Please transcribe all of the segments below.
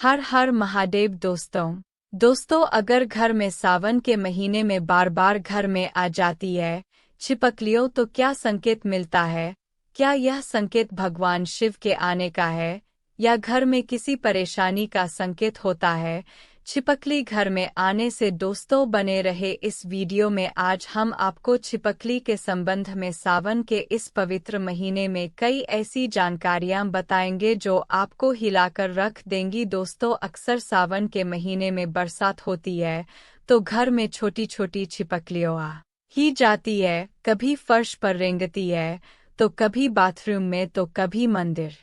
हर हर महादेव दोस्तों अगर घर में सावन के महीने में बार बार घर में आ जाती है छिपकलियों तो क्या संकेत मिलता है। क्या यह संकेत भगवान शिव के आने का है या घर में किसी परेशानी का संकेत होता है। छिपकली घर में आने से दोस्तों बने रहे इस वीडियो में। आज हम आपको छिपकली के संबंध में सावन के इस पवित्र महीने में कई ऐसी जानकारियां बताएंगे जो आपको हिलाकर रख देंगी। दोस्तों अक्सर सावन के महीने में बरसात होती है तो घर में छोटी छोटी छिपकलियां आ ही जाती है। कभी फर्श पर रेंगती है तो कभी बाथरूम में तो कभी मंदिर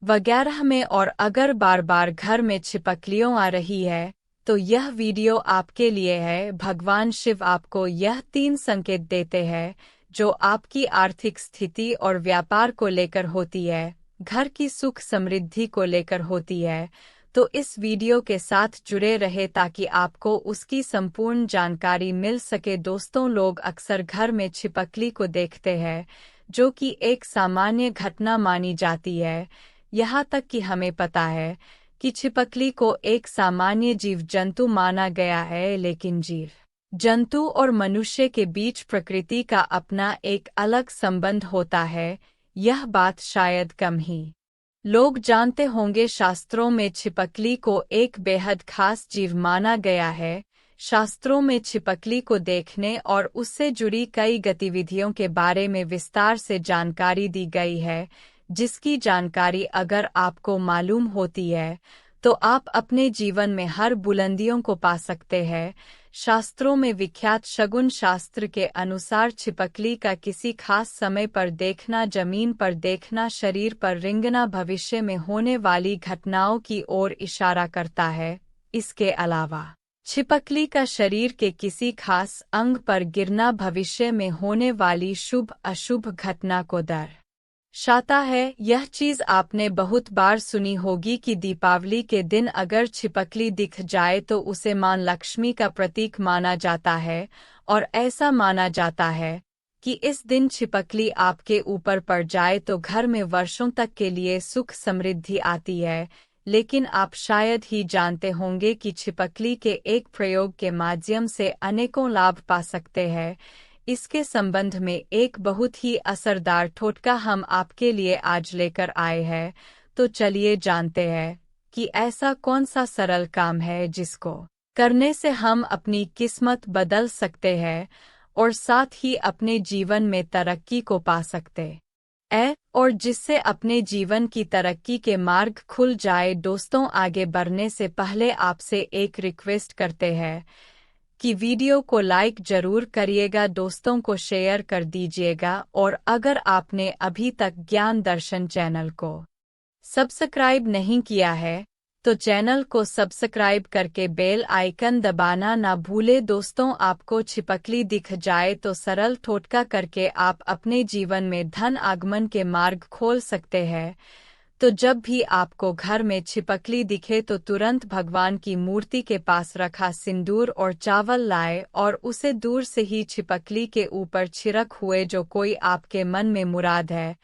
वगैरह में। और अगर बार बार घर में छिपकलियां आ रही है तो यह वीडियो आपके लिए है। भगवान शिव आपको यह 3 संकेत देते हैं जो आपकी आर्थिक स्थिति और व्यापार को लेकर होती है, घर की सुख समृद्धि को लेकर होती है। तो इस वीडियो के साथ जुड़े रहे ताकि आपको उसकी संपूर्ण जानकारी मिल सके। दोस्तों लोग अक्सर घर में छिपकली को देखते हैं जो कि एक सामान्य घटना मानी जाती है। यहाँ तक कि हमें पता है कि छिपकली को एक सामान्य जीव जंतु माना गया है, लेकिन जीव जंतु और मनुष्य के बीच प्रकृति का अपना एक अलग संबंध होता है। यह बात शायद कम ही लोग जानते होंगे। शास्त्रों में छिपकली को एक बेहद खास जीव माना गया है। शास्त्रों में छिपकली को देखने और उससे जुड़ी कई गतिविधियों के बारे में विस्तार से जानकारी दी गई है, जिसकी जानकारी अगर आपको मालूम होती है तो आप अपने जीवन में हर बुलंदियों को पा सकते हैं। शास्त्रों में विख्यात शगुन शास्त्र के अनुसार छिपकली का किसी खास समय पर देखना, जमीन पर देखना, शरीर पर रेंगना भविष्य में होने वाली घटनाओं की ओर इशारा करता है। इसके अलावा छिपकली का शरीर के किसी खास अंग पर गिरना भविष्य में होने वाली शुभ अशुभ घटना को दर्शाता है। यह चीज आपने बहुत बार सुनी होगी कि दीपावली के दिन अगर छिपकली दिख जाए तो उसे मां लक्ष्मी का प्रतीक माना जाता है और ऐसा माना जाता है कि इस दिन छिपकली आपके ऊपर पड़ जाए तो घर में वर्षों तक के लिए सुख समृद्धि आती है। लेकिन आप शायद ही जानते होंगे कि छिपकली के एक प्रयोग के माध्यम से अनेकों लाभ पा सकते हैं। इसके संबंध में एक बहुत ही असरदार टोटका हम आपके लिए आज लेकर आए हैं। तो चलिए जानते हैं कि ऐसा कौन सा सरल काम है जिसको करने से हम अपनी किस्मत बदल सकते हैं और साथ ही अपने जीवन में तरक्की को पा सकते हैं और जिससे अपने जीवन की तरक्की के मार्ग खुल जाए। दोस्तों आगे बढ़ने से पहले आपसे एक रिक्वेस्ट करते हैं कि वीडियो को लाइक जरूर करिएगा, दोस्तों को शेयर कर दीजिएगा और अगर आपने अभी तक ज्ञान दर्शन चैनल को सब्सक्राइब नहीं किया है तो चैनल को सब्सक्राइब करके बेल आइकन दबाना ना भूले। दोस्तों आपको छिपकली दिख जाए तो सरल टोटका करके आप अपने जीवन में धन आगमन के मार्ग खोल सकते हैं। तो जब भी आपको घर में छिपकली दिखे तो तुरंत भगवान की मूर्ति के पास रखा सिंदूर और चावल लाए और उसे दूर से ही छिपकली के ऊपर छिड़क हुए जो कोई आपके मन में मुराद है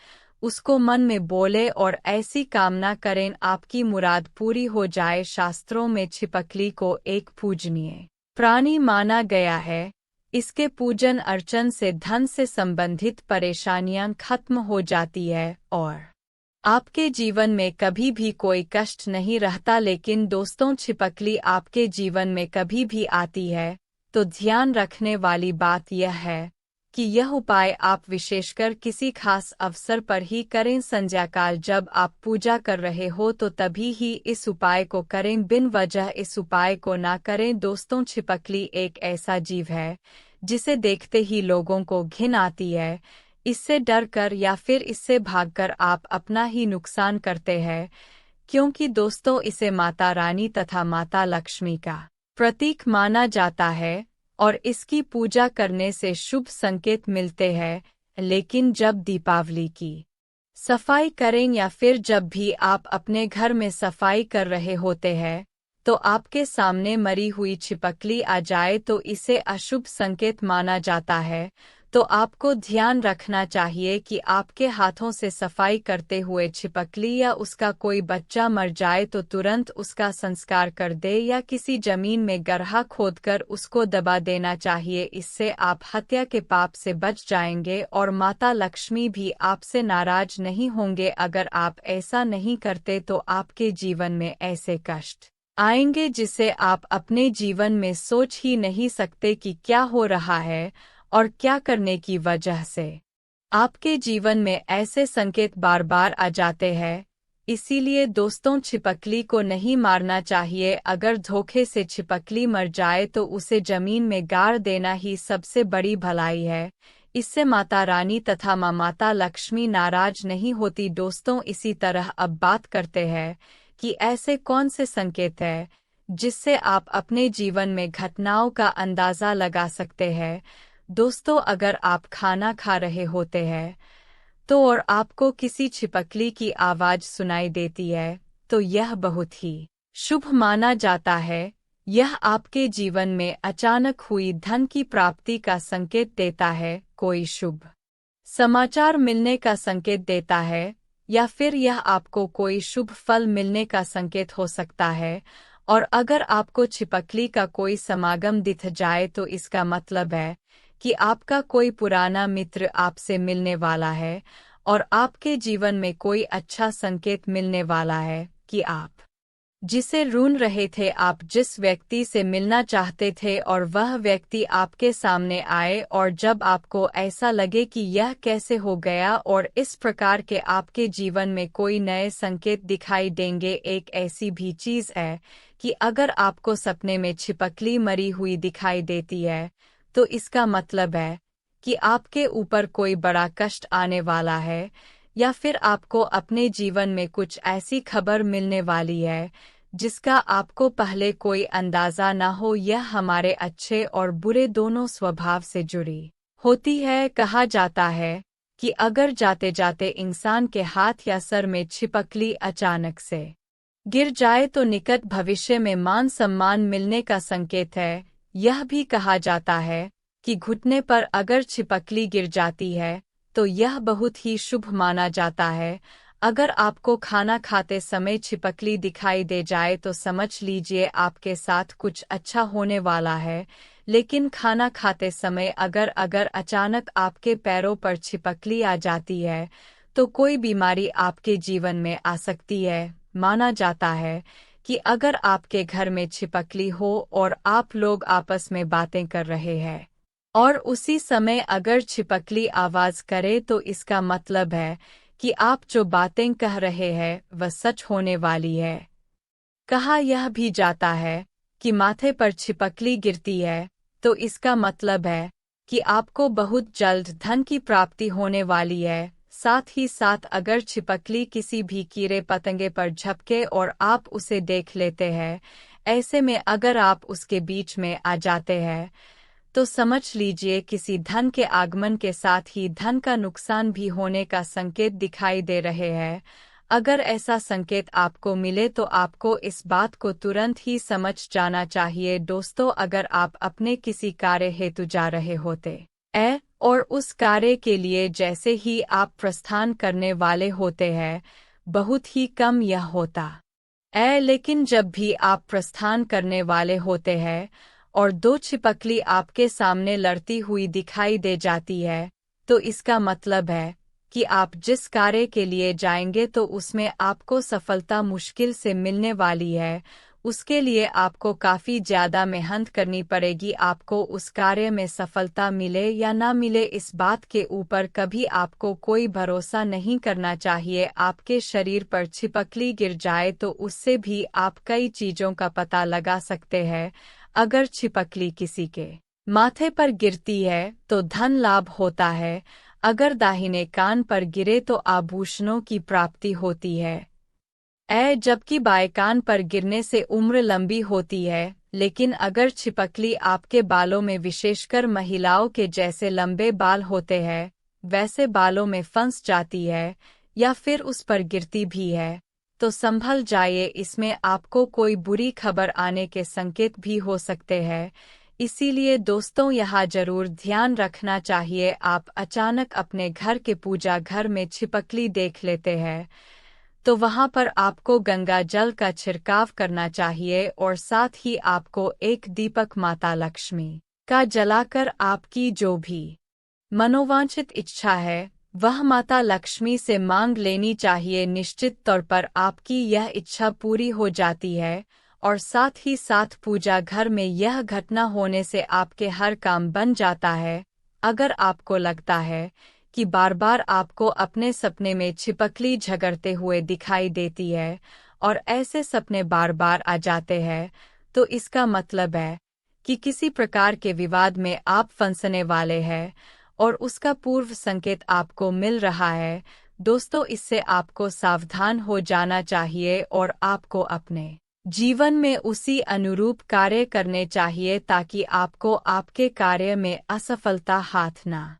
उसको मन में बोले और ऐसी कामना करें आपकी मुराद पूरी हो जाए। शास्त्रों में छिपकली को एक पूजनीय प्राणी माना गया है। इसके पूजन अर्चन से धन से संबंधित परेशानियां खत्म हो जाती है और आपके जीवन में कभी भी कोई कष्ट नहीं रहता। लेकिन दोस्तों छिपकली आपके जीवन में कभी भी आती है तो ध्यान रखने वाली बात यह है कि यह उपाय आप विशेषकर किसी खास अवसर पर ही करें। संध्याकाल जब आप पूजा कर रहे हो तो तभी ही इस उपाय को करें, बिन वजह इस उपाय को ना करें। दोस्तों छिपकली एक ऐसा जीव है जिसे देखते ही लोगों को घिन आती है। इससे डर कर या फिर इससे भागकर आप अपना ही नुकसान करते हैं, क्योंकि दोस्तों इसे माता रानी तथा माता लक्ष्मी का प्रतीक माना जाता है और इसकी पूजा करने से शुभ संकेत मिलते हैं। लेकिन जब दीपावली की सफाई करें या फिर जब भी आप अपने घर में सफाई कर रहे होते हैं तो आपके सामने मरी हुई छिपकली आ जाए तो इसे अशुभ संकेत माना जाता है। तो आपको ध्यान रखना चाहिए कि आपके हाथों से सफाई करते हुए छिपकली या उसका कोई बच्चा मर जाए तो तुरंत उसका संस्कार कर दे या किसी जमीन में गड्ढा खोदकर उसको दबा देना चाहिए। इससे आप हत्या के पाप से बच जाएंगे और माता लक्ष्मी भी आपसे नाराज नहीं होंगे। अगर आप ऐसा नहीं करते तो आपके जीवन में ऐसे कष्ट आएंगे जिसे आप अपने जीवन में सोच ही नहीं सकते कि क्या हो रहा है और क्या करने की वजह से आपके जीवन में ऐसे संकेत बार बार आ जाते हैं। इसीलिए दोस्तों, छिपकली को नहीं मारना चाहिए। अगर धोखे से छिपकली मर जाए तो उसे जमीन में गाड़ देना ही सबसे बड़ी भलाई है। इससे माता रानी तथा माता लक्ष्मी नाराज नहीं होती। दोस्तों, इसी तरह अब बात करते हैं कि ऐसे कौन से संकेत हैं जिससे आप अपने जीवन में घटनाओं का अंदाज़ा लगा सकते हैं। दोस्तों, अगर आप खाना खा रहे होते हैं तो और आपको किसी छिपकली की आवाज़ सुनाई देती है तो यह बहुत ही शुभ माना जाता है। यह आपके जीवन में अचानक हुई धन की प्राप्ति का संकेत देता है, कोई शुभ समाचार मिलने का संकेत देता है, या फिर यह आपको कोई शुभ फल मिलने का संकेत हो सकता है। और अगर आपको छिपकली का कोई समागम दिख जाए तो इसका मतलब है कि आपका कोई पुराना मित्र आपसे मिलने वाला है और आपके जीवन में कोई अच्छा संकेत मिलने वाला है कि आप जिसे ढूंढ रहे थे, आप जिस व्यक्ति से मिलना चाहते थे और वह व्यक्ति आपके सामने आए। और जब आपको ऐसा लगे कि यह कैसे हो गया और इस प्रकार के आपके जीवन में कोई नए संकेत दिखाई देंगे। एक ऐसी भी चीज़ है कि अगर आपको सपने में छिपकली मरी हुई दिखाई देती है तो इसका मतलब है कि आपके ऊपर कोई बड़ा कष्ट आने वाला है, या फिर आपको अपने जीवन में कुछ ऐसी खबर मिलने वाली है जिसका आपको पहले कोई अंदाज़ा न हो। यह हमारे अच्छे और बुरे दोनों स्वभाव से जुड़ी होती है। कहा जाता है कि अगर जाते जाते इंसान के हाथ या सर में छिपकली अचानक से गिर जाए तो निकट भविष्य में मान सम्मान मिलने का संकेत है। यह भी कहा जाता है कि घुटने पर अगर छिपकली गिर जाती है तो यह बहुत ही शुभ माना जाता है। अगर आपको खाना खाते समय छिपकली दिखाई दे जाए तो समझ लीजिए आपके साथ कुछ अच्छा होने वाला है। लेकिन खाना खाते समय अगर अचानक आपके पैरों पर छिपकली आ जाती है तो कोई बीमारी आपके जीवन में आ सकती है। माना जाता है कि अगर आपके घर में छिपकली हो और आप लोग आपस में बातें कर रहे हैं और उसी समय अगर छिपकली आवाज़ करे तो इसका मतलब है कि आप जो बातें कह रहे हैं वह सच होने वाली है। कहा यह भी जाता है कि माथे पर छिपकली गिरती है तो इसका मतलब है कि आपको बहुत जल्द धन की प्राप्ति होने वाली है। साथ ही साथ अगर छिपकली किसी भी कीड़े पतंगे पर झपके और आप उसे देख लेते हैं, ऐसे में अगर आप उसके बीच में आ जाते हैं तो समझ लीजिए किसी धन के आगमन के साथ ही धन का नुकसान भी होने का संकेत दिखाई दे रहे हैं। अगर ऐसा संकेत आपको मिले तो आपको इस बात को तुरंत ही समझ जाना चाहिए। दोस्तों, अगर आप अपने किसी कार्य हेतु जा रहे होते हैं और उस कार्य के लिए जैसे ही आप प्रस्थान करने वाले होते हैं, बहुत ही कम यह होता है, लेकिन जब भी आप प्रस्थान करने वाले होते हैं और दो छिपकली आपके सामने लड़ती हुई दिखाई दे जाती है तो इसका मतलब है कि आप जिस कार्य के लिए जाएंगे तो उसमें आपको सफलता मुश्किल से मिलने वाली है। उसके लिए आपको काफ़ी ज़्यादा मेहनत करनी पड़ेगी। आपको उस कार्य में सफलता मिले या ना मिले इस बात के ऊपर कभी आपको कोई भरोसा नहीं करना चाहिए। आपके शरीर पर छिपकली गिर जाए तो उससे भी आप कई चीज़ों का पता लगा सकते हैं। अगर छिपकली किसी के माथे पर गिरती है तो धन लाभ होता है। अगर दाहिने कान पर गिरे तो आभूषणों की प्राप्ति होती है, जबकि बाएं कान पर गिरने से उम्र लंबी होती है। लेकिन अगर छिपकली आपके बालों में, विशेषकर महिलाओं के जैसे लंबे बाल होते हैं, वैसे बालों में फंस जाती है या फिर उस पर गिरती भी है तो संभल जाइए, इसमें आपको कोई बुरी खबर आने के संकेत भी हो सकते हैं। इसीलिए दोस्तों यहाँ जरूर ध्यान रखना चाहिए। आप अचानक अपने घर के पूजा घर में छिपकली देख लेते हैं तो वहां पर आपको गंगा जल का छिड़काव करना चाहिए और साथ ही आपको एक दीपक माता लक्ष्मी का जलाकर आपकी जो भी मनोवांछित इच्छा है वह माता लक्ष्मी से मांग लेनी चाहिए। निश्चित तौर पर आपकी यह इच्छा पूरी हो जाती है और साथ ही साथ पूजा घर में यह घटना होने से आपके हर काम बन जाता है। अगर आपको लगता है कि बार बार आपको अपने सपने में छिपकली झगड़ते हुए दिखाई देती है और ऐसे सपने बार बार आ जाते हैं तो इसका मतलब है कि किसी प्रकार के विवाद में आप फंसने वाले हैं और उसका पूर्व संकेत आपको मिल रहा है। दोस्तों इससे आपको सावधान हो जाना चाहिए और आपको अपने जीवन में उसी अनुरूप कार्य करने चाहिए ताकि आपको आपके कार्य में असफलता हाथ ना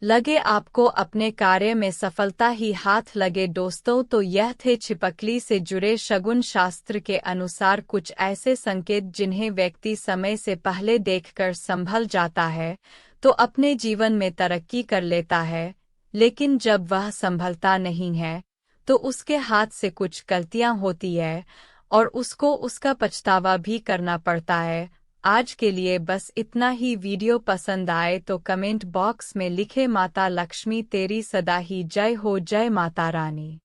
लगे, आपको अपने कार्य में सफलता ही हाथ लगे। दोस्तों तो यह थे छिपकली से जुड़े शगुन शास्त्र के अनुसार कुछ ऐसे संकेत जिन्हें व्यक्ति समय से पहले देखकर संभल जाता है तो अपने जीवन में तरक्की कर लेता है, लेकिन जब वह संभलता नहीं है तो उसके हाथ से कुछ गलतियां होती है और उसको उसका पछतावा भी करना पड़ता है। आज के लिए बस इतना ही। वीडियो पसंद आए तो कमेंट बॉक्स में लिखे माता लक्ष्मी तेरी सदा ही जय हो, जय माता रानी।